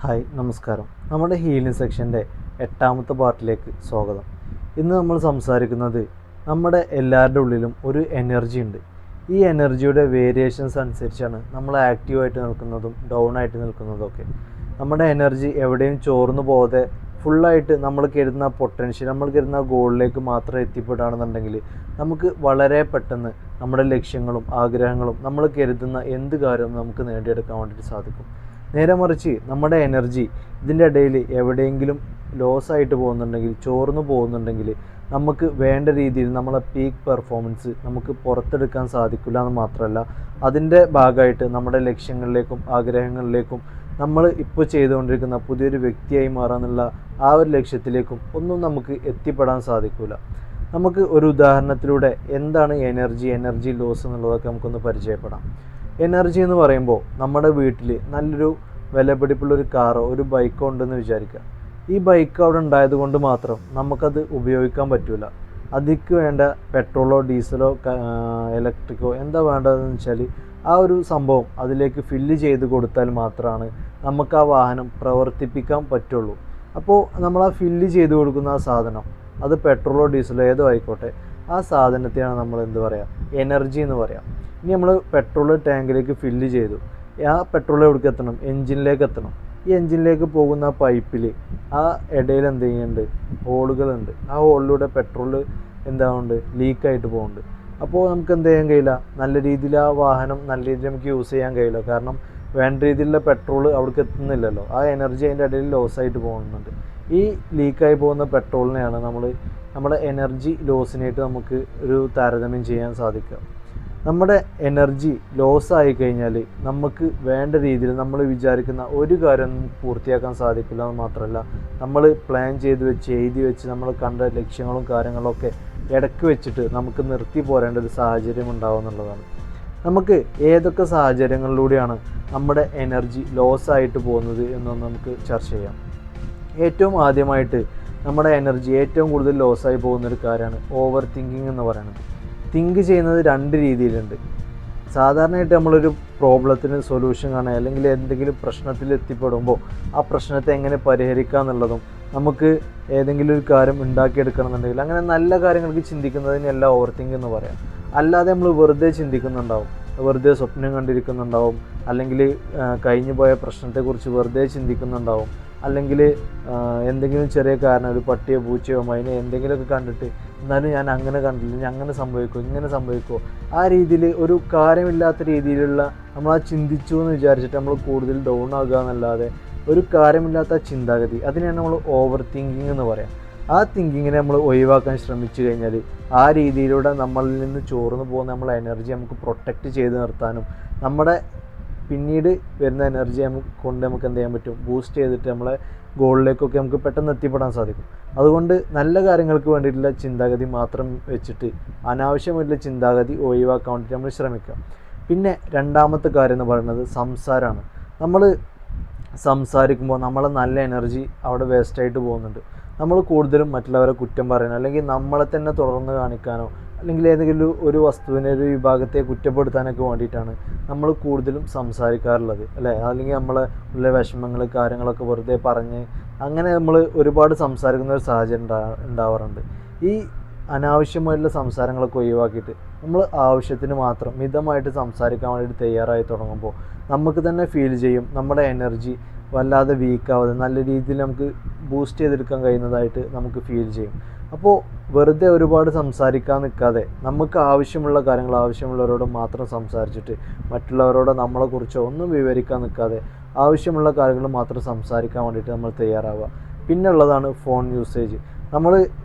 Hi, നമസ്കാരം. നമ്മുടെ healing സെക്ഷൻ്റെ 8ാമത്തെ പാർട്ടിലേക്ക് സ്വാഗതം. ഇന്ന് നമ്മൾ സംസാരിക്കുന്നത് നമ്മുടെ എല്ലാവരുടെ ഉള്ളിലും ഒരു എനർജി ഉണ്ട്. ഈ എനർജിയുടെ വേരിയേഷൻസ് അനുസരിച്ചാണ് നമ്മൾ ആക്റ്റീവായിട്ട് നിൽക്കുന്നതും ഡൗൺ ആയിട്ട് നിൽക്കുന്നതൊക്കെ. നമ്മുടെ എനർജി എവിടെയും ചോർന്നു പോകാതെ ഫുള്ളായിട്ട് നമ്മൾ കരുതുന്ന പൊട്ടൻഷ്യൽ, നമ്മൾ കരുതുന്ന ഗോളിലേക്ക് മാത്രം എത്തിപ്പെടുകയാണെന്നുണ്ടെങ്കിൽ നമുക്ക് വളരെ പെട്ടെന്ന് നമ്മുടെ ലക്ഷ്യങ്ങളും ആഗ്രഹങ്ങളും നമ്മൾ കരുതുന്ന എന്ത് കാര്യവും നമുക്ക് നേടിയെടുക്കാൻ വേണ്ടിയിട്ട് സാധിക്കും. നേരെ മറിച്ച് നമ്മുടെ എനർജി ഇതിൻ്റെ ഇടയിൽ എവിടെയെങ്കിലും ലോസ് ആയിട്ട് പോകുന്നുണ്ടെങ്കിൽ, ചോർന്നു പോകുന്നുണ്ടെങ്കിൽ നമുക്ക് വേണ്ട രീതിയിൽ നമ്മളെ പീക്ക് പെർഫോമൻസ് നമുക്ക് പുറത്തെടുക്കാൻ സാധിക്കില്ല എന്ന് മാത്രമല്ല, അതിൻ്റെ ഭാഗമായിട്ട് നമ്മുടെ ലക്ഷ്യങ്ങളിലേക്കും ആഗ്രഹങ്ങളിലേക്കും നമ്മൾ ഇപ്പോൾ ചെയ്തുകൊണ്ടിരിക്കുന്ന പുതിയൊരു വ്യക്തിയായി മാറാനുള്ള ആ ഒരു ലക്ഷ്യത്തിലേക്കും ഒന്നും നമുക്ക് എത്തിപ്പെടാൻ സാധിക്കില്ല. നമുക്ക് ഒരു ഉദാഹരണത്തിലൂടെ എന്താണ് എനർജി ലോസ് എന്നുള്ളതൊക്കെ നമുക്കൊന്ന് പരിചയപ്പെടാം. എനർജി എന്ന് പറയുമ്പോൾ നമ്മുടെ വീട്ടിൽ നല്ലൊരു വിലപിടിപ്പുള്ളൊരു കാറോ ഒരു ബൈക്കോ ഉണ്ടെന്ന് വിചാരിക്കുക. ഈ ബൈക്ക് അവിടെ ഉണ്ടായത് കൊണ്ട് മാത്രം നമുക്കത് ഉപയോഗിക്കാൻ പറ്റില്ല. അതിക്ക് വേണ്ട പെട്രോളോ ഡീസലോ ഇലക്ട്രിക്കോ എന്താ വേണ്ടതെന്ന് വെച്ചാൽ ആ ഒരു സംഭവം അതിലേക്ക് ഫില്ല് ചെയ്ത് കൊടുത്താൽ മാത്രമാണ് നമുക്ക് ആ വാഹനം പ്രവർത്തിപ്പിക്കാൻ പറ്റുള്ളൂ. അപ്പോൾ നമ്മൾ ആ ഫില്ല് ചെയ്ത് കൊടുക്കുന്ന ആ സാധനം, അത് പെട്രോളോ ഡീസലോ ഏതോ ആയിക്കോട്ടെ, ആ സാധനത്തെയാണ് നമ്മൾ എന്ത് പറയുക, എനർജി എന്ന് പറയാം. ഇനി നമ്മൾ പെട്രോൾ ടാങ്കിലേക്ക് ഫില്ല് ചെയ്തു, ആ പെട്രോൾ എവിടേക്ക് എത്തണം, എൻജിനിലേക്ക് എത്തണം. ഈ എൻജിനിലേക്ക് പോകുന്ന ആ പൈപ്പിൽ ആ ഇടയിൽ എന്ത് ചെയ്യുന്നുണ്ട്, ഹോളുകളുണ്ട്. ആ ഹോളിലൂടെ പെട്രോൾ എന്താവുന്നുണ്ട്, ലീക്കായിട്ട് പോകുന്നുണ്ട്. അപ്പോൾ നമുക്ക് എന്ത് ചെയ്യാൻ കഴിയില്ല, നല്ല രീതിയിൽ ആ വാഹനം നല്ല രീതിയിൽ നമുക്ക് യൂസ് ചെയ്യാൻ കഴിയില്ല. കാരണം വേണ്ട രീതിയിലുള്ള പെട്രോൾ അവിടേക്ക് എത്തുന്നില്ലല്ലോ. ആ എനർജി അതിൻ്റെ ഇടയിൽ ലോസായിട്ട് പോകുന്നുണ്ട്. ഈ ലീക്കായി പോകുന്ന പെട്രോളിനെയാണ് നമ്മുടെ എനർജി ലോസിനായിട്ട് നമുക്ക് ഒരു താരതമ്യം ചെയ്യാൻ സാധിക്കുക. നമ്മുടെ എനർജി ലോസ് ആയി കഴിഞ്ഞാൽ നമുക്ക് വേണ്ട രീതിയിൽ നമ്മൾ വിചാരിക്കുന്ന ഒരു കാര്യം പൂർത്തിയാക്കാൻ സാധിക്കില്ല എന്ന് മാത്രമല്ല, നമ്മൾ പ്ലാൻ ചെയ്ത് വെച്ച് എഴുതി വെച്ച് നമ്മൾ കണ്ട ലക്ഷ്യങ്ങളും കാര്യങ്ങളൊക്കെ ഇടയ്ക്ക് വെച്ചിട്ട് നമുക്ക് നിർത്തി പോരേണ്ട ഒരു സാഹചര്യം ഉണ്ടാവും എന്നുള്ളതാണ്. നമുക്ക് ഏതൊക്കെ സാഹചര്യങ്ങളിലൂടെയാണ് നമ്മുടെ എനർജി ലോസ് ആയിട്ട് പോകുന്നത് എന്നൊന്ന് നമുക്ക് ചർച്ച ചെയ്യാം. ഏറ്റവും ആദ്യമായിട്ട് നമ്മുടെ എനർജി ഏറ്റവും കൂടുതൽ ലോസായി പോകുന്നൊരു കാര്യമാണ് ഓവർ തിങ്കിങ് എന്ന് പറയുന്നത്. തിങ്ക് ചെയ്യുന്നത് രണ്ട് രീതിയിലുണ്ട്. സാധാരണയായിട്ട് നമ്മളൊരു പ്രോബ്ലത്തിന് സൊല്യൂഷൻ കാണുക, അല്ലെങ്കിൽ എന്തെങ്കിലും പ്രശ്നത്തിൽ എത്തിപ്പെടുമ്പോൾ ആ പ്രശ്നത്തെ എങ്ങനെ പരിഹരിക്കുക എന്നുള്ളതും, നമുക്ക് ഏതെങ്കിലും ഒരു കാര്യം ഉണ്ടാക്കിയെടുക്കണം എന്നുണ്ടെങ്കിൽ അങ്ങനെ നല്ല കാര്യങ്ങൾക്ക് ചിന്തിക്കുന്നതിനെല്ലാം ഓവർ തിങ്ക് എന്ന് പറയാം. അല്ലാതെ നമ്മൾ വെറുതെ ചിന്തിക്കുന്നുണ്ടാവും, വെറുതെ സ്വപ്നം കണ്ടിരിക്കുന്നുണ്ടാവും, അല്ലെങ്കിൽ കഴിഞ്ഞു പോയ പ്രശ്നത്തെക്കുറിച്ച് വെറുതെ ചിന്തിക്കുന്നുണ്ടാവും, അല്ലെങ്കിൽ എന്തെങ്കിലും ചെറിയ കാരണം, ഒരു പട്ടിയോ പൂച്ചയോ മൈനയോ എന്തെങ്കിലുമൊക്കെ കണ്ടിട്ട് എന്നാലും ഞാൻ അങ്ങനെ കണ്ടില്ല, ഞാൻ അങ്ങനെ സംഭവിക്കുമോ, ഇങ്ങനെ സംഭവിക്കുമോ, ആ രീതിയിൽ ഒരു കാര്യമില്ലാത്ത രീതിയിലുള്ള നമ്മൾ ആ ചിന്തിച്ചു എന്ന് വിചാരിച്ചിട്ട് നമ്മൾ കൂടുതൽ ഡൗൺ ആകുക എന്നല്ലാതെ ഒരു കാര്യമില്ലാത്ത ചിന്താഗതി, അതിനെയാണ് നമ്മൾ ഓവർ തിങ്കിങ് എന്ന് പറയാം. ആ തിങ്കിങ്ങിനെ നമ്മൾ ഒഴിവാക്കാൻ ശ്രമിച്ചു കഴിഞ്ഞാൽ ആ രീതിയിലൂടെ നമ്മളിൽ നിന്ന് ചോർന്നു പോകുന്ന നമ്മളെ എനർജി നമുക്ക് പ്രൊട്ടക്റ്റ് ചെയ്ത് നിർത്താനും നമ്മുടെ പിന്നീട് വരുന്ന എനർജി നമുക്ക് എന്ത് ചെയ്യാൻ പറ്റും, ബൂസ്റ്റ് ചെയ്തിട്ട് നമ്മളെ ഗോളിലേക്കൊക്കെ നമുക്ക് പെട്ടെന്ന് എത്തിപ്പെടാൻ സാധിക്കും. അതുകൊണ്ട് നല്ല കാര്യങ്ങൾക്ക് വേണ്ടിയിട്ടുള്ള ചിന്താഗതി മാത്രം വെച്ചിട്ട് അനാവശ്യമായിട്ടുള്ള ചിന്താഗതി ഒഴിവാക്കാൻ വേണ്ടിയിട്ട് നമ്മൾ ശ്രമിക്കുക. പിന്നെ രണ്ടാമത്തെ കാര്യം എന്ന് പറയുന്നത് സംസാരമാണ്. നമ്മൾ സംസാരിക്കുമ്പോൾ നമ്മളെ നല്ല എനർജി അവിടെ വേസ്റ്റായിട്ട് പോകുന്നുണ്ട്. നമ്മൾ കൂടുതലും മറ്റുള്ളവരെ കുറ്റം പറയാനോ, അല്ലെങ്കിൽ നമ്മളെ തന്നെ തുടർന്ന് കാണിക്കാനോ, അല്ലെങ്കിൽ ഏതെങ്കിലും ഒരു വസ്തുവിനെ, ഒരു വിഭാഗത്തെ കുറ്റപ്പെടുത്താനൊക്കെ വേണ്ടിയിട്ടാണ് നമ്മൾ കൂടുതലും സംസാരിക്കാറുള്ളത്, അല്ലേ? അല്ലെങ്കിൽ നമ്മളെ ഉള്ള വിഷമങ്ങൾ കാര്യങ്ങളൊക്കെ വെറുതെ പറഞ്ഞ് അങ്ങനെ നമ്മൾ ഒരുപാട് സംസാരിക്കുന്ന ഒരു സാഹചര്യം ഉണ്ടാവാറുണ്ട്. ഈ അനാവശ്യമായിട്ടുള്ള സംസാരങ്ങളൊക്കെ ഒഴിവാക്കിയിട്ട് നമ്മൾ ആവശ്യത്തിന് മാത്രം മിതമായിട്ട് സംസാരിക്കാൻ വേണ്ടിയിട്ട് തയ്യാറായി തുടങ്ങുമ്പോൾ നമുക്ക് തന്നെ ഫീൽ ചെയ്യും നമ്മുടെ എനർജി വല്ലാതെ വീക്കാവാതെ നല്ല രീതിയിൽ നമുക്ക് ബൂസ്റ്റ് ചെയ്തെടുക്കാൻ കഴിയുന്നതായിട്ട് നമുക്ക് ഫീൽ ചെയ്യും. അപ്പോൾ വെറുതെ ഒരുപാട് സംസാരിക്കാൻ നിൽക്കാതെ നമുക്ക് ആവശ്യമുള്ള കാര്യങ്ങൾ ആവശ്യമുള്ളവരോട് മാത്രം സംസാരിച്ചിട്ട് മറ്റുള്ളവരോട് നമ്മളെക്കുറിച്ചോ ഒന്നും വിവരിക്കാൻ നിൽക്കാതെ ആവശ്യമുള്ള കാര്യങ്ങൾ മാത്രം സംസാരിക്കാൻ വേണ്ടിയിട്ട് നമ്മൾ തയ്യാറാവുക. പിന്നെ ഉള്ളതാണ് ഫോൺ യൂസേജ്. നമ്മൾ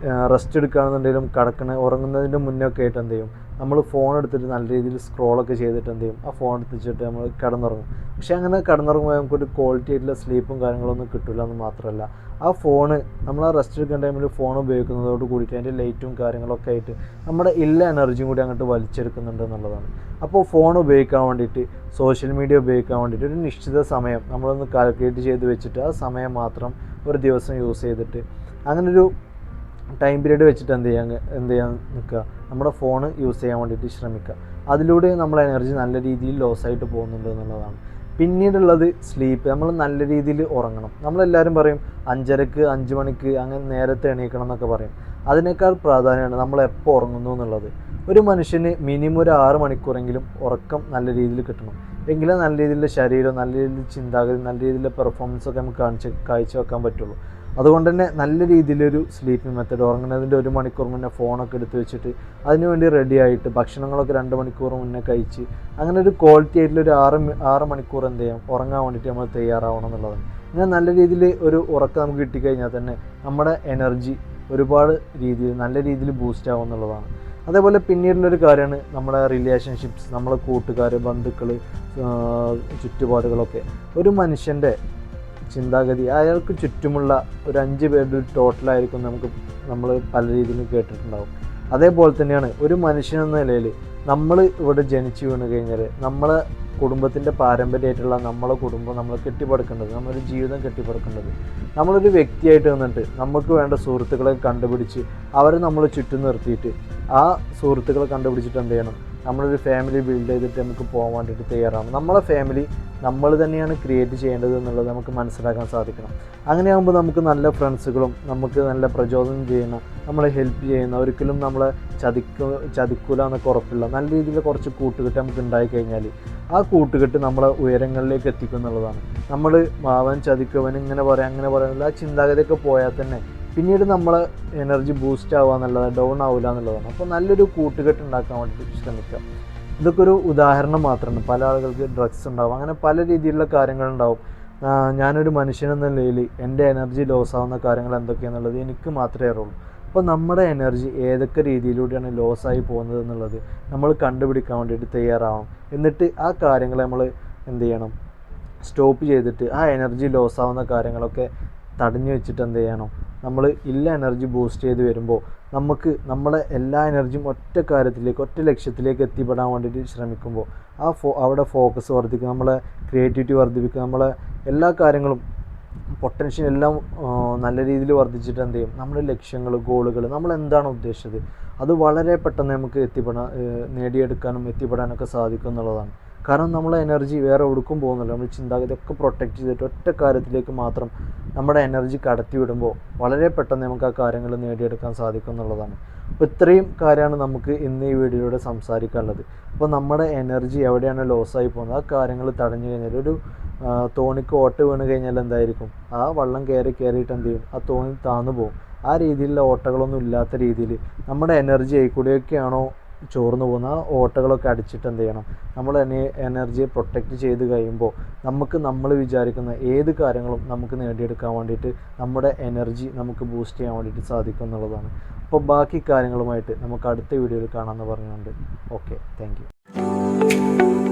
റെസ്റ്റ് എടുക്കുകയാണെന്നുണ്ടെങ്കിലും ഉറങ്ങുന്നതിൻ്റെ മുന്നൊക്കെ ആയിട്ട് എന്ത് ചെയ്യും, നമ്മൾ ഫോൺ എടുത്തിട്ട് നല്ല രീതിയിൽ സ്ക്രോളൊക്കെ ചെയ്തിട്ട് എന്ത് ചെയ്യും, ആ ഫോൺ എടുത്തിട്ട് നമ്മൾ കിടന്നുറങ്ങും. പക്ഷേ അങ്ങനെ കിടന്നുറങ്ങുമ്പോൾ നമുക്കൊരു ക്വാളിറ്റി ആയിട്ടുള്ള സ്ലീപ്പും കാര്യങ്ങളൊന്നും കിട്ടില്ല എന്ന് മാത്രമല്ല, ആ ഫോണ് നമ്മൾ ആ റെസ്റ്റ് എടുക്കുന്ന ടൈമിൽ ഫോൺ ഉപയോഗിക്കുന്നതോട് കൂടിയിട്ട് അതിൻ്റെ ലൈറ്റും കാര്യങ്ങളൊക്കെ ആയിട്ട് നമ്മുടെ എനർജിയും കൂടി അങ്ങോട്ട് വലിച്ചെടുക്കുന്നുണ്ട് എന്നുള്ളതാണ്. അപ്പോൾ ഫോൺ ഉപയോഗിക്കാൻ വേണ്ടിയിട്ട്, സോഷ്യൽ മീഡിയ ഉപയോഗിക്കാൻ വേണ്ടിയിട്ട് ഒരു നിശ്ചിത സമയം നമ്മളൊന്ന് കാൽക്കുലേറ്റ് ചെയ്ത് വെച്ചിട്ട് ആ സമയം മാത്രം ഒരു ദിവസം യൂസ് ചെയ്തിട്ട് അങ്ങനൊരു ടൈം പീരീഡ് വെച്ചിട്ട് എന്ത് ചെയ്യാൻ നിൽക്കുക, നമ്മുടെ ഫോണ് യൂസ് ചെയ്യാൻ വേണ്ടിയിട്ട് ശ്രമിക്കുക. അതിലൂടെ നമ്മളെ എനർജി നല്ല രീതിയിൽ ലോസായിട്ട് പോകുന്നുണ്ട് എന്നുള്ളതാണ്. പിന്നീടുള്ളത് സ്ലീപ്പ്. നമ്മൾ നല്ല രീതിയിൽ ഉറങ്ങണം. നമ്മളെല്ലാവരും പറയും 5:30 5 മണിക്ക് അങ്ങനെ നേരത്തെ എണീക്കണം എന്നൊക്കെ പറയും. അതിനേക്കാൾ പ്രാധാന്യമാണ് നമ്മൾ എപ്പോൾ ഉറങ്ങുന്നു എന്നുള്ളത്. ഒരു മനുഷ്യന് മിനിമം ഒരു 6 മണിക്കൂറെങ്കിലും ഉറക്കം നല്ല രീതിയിൽ കിട്ടണം. എങ്കിലേ നല്ല രീതിയിലുള്ള ശരീരം, നല്ല രീതിയിൽ ചിന്താഗതി, നല്ല രീതിയിലുള്ള പെർഫോമൻസൊക്കെ നമുക്ക് കാഴ്ചവെക്കാൻ പറ്റുള്ളൂ. അതുകൊണ്ട് തന്നെ നല്ല രീതിയിലൊരു സ്ലീപ്പിംഗ് മെത്തേഡ്, ഉറങ്ങുന്നതിൻ്റെ 1 മണിക്കൂർ മുന്നേ ഫോണൊക്കെ എടുത്ത് വെച്ചിട്ട് അതിനുവേണ്ടി റെഡി ആയിട്ട് ഭക്ഷണങ്ങളൊക്കെ 2 മണിക്കൂർ മുന്നേ കഴിച്ച് അങ്ങനെ ഒരു ക്വാളിറ്റി ആയിട്ടുള്ള ഒരു 6 മണിക്കൂർ എന്ത് ചെയ്യാം ഉറങ്ങാൻ വേണ്ടിയിട്ട് നമ്മൾ തയ്യാറാവണം എന്നുള്ളതാണ്. ഇങ്ങനെ നല്ല രീതിയിൽ ഒരു ഉറക്കം നമുക്ക് കിട്ടിക്കഴിഞ്ഞാൽ തന്നെ നമ്മുടെ എനർജി ഒരുപാട് രീതിയിൽ നല്ല രീതിയിൽ ബൂസ്റ്റ് ആവും എന്നുള്ളതാണ്. അതേപോലെ പിന്നീടുള്ളൊരു കാര്യമാണ് നമ്മുടെ റിലേഷൻഷിപ്സ്, നമ്മളെ കൂട്ടുകാർ, ബന്ധുക്കൾ, ചുറ്റുപാടുകളൊക്കെ. ഒരു മനുഷ്യൻ്റെ ചിന്താഗതി അയാൾക്ക് ചുറ്റുമുള്ള ഒരു 5 പേരുടെ ഒരു ടോട്ടലായിരിക്കും നമ്മൾ പല രീതിയിലും കേട്ടിട്ടുണ്ടാവും. അതേപോലെ തന്നെയാണ് ഒരു മനുഷ്യനെന്ന നിലയിൽ നമ്മൾ ഇവിടെ ജനിച്ചു വീണ് കഴിഞ്ഞാൽ നമ്മളെ കുടുംബത്തിൻ്റെ പാരമ്പര്യമായിട്ടുള്ള നമ്മളെ കുടുംബം നമ്മൾ കെട്ടിപ്പടുക്കേണ്ടത്, നമ്മളൊരു ജീവിതം കെട്ടിപ്പടുക്കേണ്ടത് നമ്മളൊരു വ്യക്തിയായിട്ട് നിന്നിട്ട് നമുക്ക് വേണ്ട സുഹൃത്തുക്കളെ കണ്ടുപിടിച്ച് അവരെ നമ്മൾ ചുറ്റും നിർത്തിയിട്ട് ആ സുഹൃത്തുക്കളെ കണ്ടുപിടിച്ചിട്ട് എന്ത് ചെയ്യണം, നമ്മളൊരു ഫാമിലി ബിൽഡ് ചെയ്തിട്ട് നമുക്ക് പോകാൻ വേണ്ടിയിട്ട് തയ്യാറാണ്. നമ്മളെ ഫാമിലി നമ്മൾ തന്നെയാണ് ക്രിയേറ്റ് ചെയ്യേണ്ടത് എന്നുള്ളത് നമുക്ക് മനസ്സിലാക്കാൻ സാധിക്കണം. അങ്ങനെയാകുമ്പോൾ നമുക്ക് നല്ല ഫ്രണ്ട്സുകളും നമുക്ക് നല്ല പ്രചോദനം ചെയ്യുന്ന, നമ്മളെ ഹെൽപ്പ് ചെയ്യുന്ന, ഒരിക്കലും നമ്മളെ ചതിക്കൂല എന്നൊക്കെ ഉറപ്പില്ല നല്ല രീതിയിൽ കുറച്ച് കൂട്ടുകെട്ട് നമുക്ക് ഉണ്ടായിക്കഴിഞ്ഞാൽ ആ കൂട്ടുകെട്ട് നമ്മളെ ഉയരങ്ങളിലേക്ക് എത്തിക്കും എന്നുള്ളതാണ്. നമ്മൾ അവൻ ചതിക്കും, അവൻ ഇങ്ങനെ പറയാം അങ്ങനെ പറയാനുള്ള ആ ചിന്താഗതിയൊക്കെ പോയാൽ തന്നെ പിന്നീട് നമ്മളെ എനർജി ബൂസ്റ്റ് ആവുക എന്നുള്ളത്, ഡൗൺ ആവില്ല എന്നുള്ളതാണ്. അപ്പോൾ നല്ലൊരു കൂട്ടുകെട്ട് ഉണ്ടാക്കാൻ വേണ്ടിയിട്ട് ശ്രമിക്കുക. ഇതൊക്കെ ഒരു ഉദാഹരണം മാത്രമാണ്. പല ആളുകൾക്ക് ഡ്രഗ്സ് ഉണ്ടാവും, അങ്ങനെ പല രീതിയിലുള്ള കാര്യങ്ങളുണ്ടാവും. ഞാനൊരു മനുഷ്യനെന്ന നിലയിൽ എൻ്റെ എനർജി ലോസ് ആവുന്ന കാര്യങ്ങൾ എന്തൊക്കെയാണെന്നുള്ളത് എനിക്ക് മാത്രമേ അറിയുള്ളൂ. അപ്പോൾ നമ്മുടെ എനർജി ഏതൊക്കെ രീതിയിലൂടെയാണ് ലോസായി പോകുന്നത് എന്നുള്ളത് നമ്മൾ കണ്ടുപിടിക്കാൻ വേണ്ടിയിട്ട് തയ്യാറാവണം. എന്നിട്ട് ആ കാര്യങ്ങൾ നമ്മൾ എന്ത് ചെയ്യണം, സ്റ്റോപ്പ് ചെയ്തിട്ട് ആ എനർജി ലോസ് ആവുന്ന കാര്യങ്ങളൊക്കെ തടഞ്ഞു വെച്ചിട്ട് എന്ത് ചെയ്യണം, നമ്മൾ ഇല്ല എനർജി ബൂസ്റ്റ് ചെയ്ത് വരുമ്പോൾ നമുക്ക് നമ്മളെ എല്ലാ എനർജിയും ഒറ്റ കാര്യത്തിലേക്ക്, ഒറ്റ ലക്ഷ്യത്തിലേക്ക് എത്തിപ്പെടാൻ വേണ്ടിയിട്ട് ശ്രമിക്കുമ്പോൾ അവിടെ ഫോക്കസ് വർദ്ധിക്കും, നമ്മളെ ക്രിയേറ്റിവിറ്റി വർദ്ധിപ്പിക്കും, നമ്മളെ എല്ലാ കാര്യങ്ങളും പൊട്ടൻഷ്യൽ എല്ലാം നല്ല രീതിയിൽ വർദ്ധിച്ചിട്ട് എന്ത് ചെയ്യും, നമ്മുടെ ലക്ഷ്യങ്ങൾ, ഗോളുകൾ, നമ്മൾ എന്താണ് ഉദ്ദേശിച്ചത് അത് വളരെ പെട്ടെന്ന് നമുക്ക് നേടിയെടുക്കാനും എത്തിപ്പെടാനൊക്കെ സാധിക്കും എന്നുള്ളതാണ്. കാരണം നമ്മളെ എനർജി വേറെ എവിടേക്കും പോകുന്നില്ല. നമ്മൾ ചിന്താഗതിയൊക്കെ പ്രൊട്ടക്റ്റ് ചെയ്തിട്ട് ഒറ്റ കാര്യത്തിലേക്ക് മാത്രം നമ്മുടെ എനർജി കടത്തി വിടുമ്പോൾ വളരെ പെട്ടെന്ന് നമുക്ക് ആ കാര്യങ്ങൾ നേടിയെടുക്കാൻ സാധിക്കും എന്നുള്ളതാണ്. അപ്പോൾ ഇത്രയും കാര്യമാണ് നമുക്ക് ഇന്ന് ഈ വീഡിയോയിലൂടെ സംസാരിക്കാനുള്ളത്. അപ്പോൾ നമ്മുടെ എനർജി എവിടെയാണ് ലോസായി പോകുന്നത്, ആ കാര്യങ്ങൾ തടഞ്ഞു കഴിഞ്ഞാൽ ഒരു തോണിക്ക് ഓട്ട് വീണ് കഴിഞ്ഞാൽ എന്തായിരിക്കും, ആ വെള്ളം കയറിയിട്ട് എന്ത് ചെയ്യും, ആ തോണി താന്നു പോകും. ആ രീതിയിലുള്ള ഓട്ടകളൊന്നും ഇല്ലാത്ത രീതിയിൽ നമ്മുടെ എനർജി കൂടെയൊക്കെയാണോ ചോർന്നു പോകുന്ന ആ ഓട്ടകളൊക്കെ അടിച്ചിട്ട് എന്ത് ചെയ്യണം, നമ്മൾ എനർജിയെ പ്രൊട്ടക്റ്റ് ചെയ്ത് കഴിയുമ്പോൾ നമ്മൾ വിചാരിക്കുന്ന ഏത് കാര്യങ്ങളും നമുക്ക് നേടിയെടുക്കാൻ വേണ്ടിയിട്ട് നമ്മുടെ എനർജി നമുക്ക് ബൂസ്റ്റ് ചെയ്യാൻ വേണ്ടിയിട്ട് സാധിക്കും എന്നുള്ളതാണ്. അപ്പോൾ ബാക്കി കാര്യങ്ങളുമായിട്ട് നമുക്ക് അടുത്ത വീഡിയോയിൽ കാണാമെന്ന് പറഞ്ഞുകൊണ്ട് ഓക്കെ, താങ്ക് യു.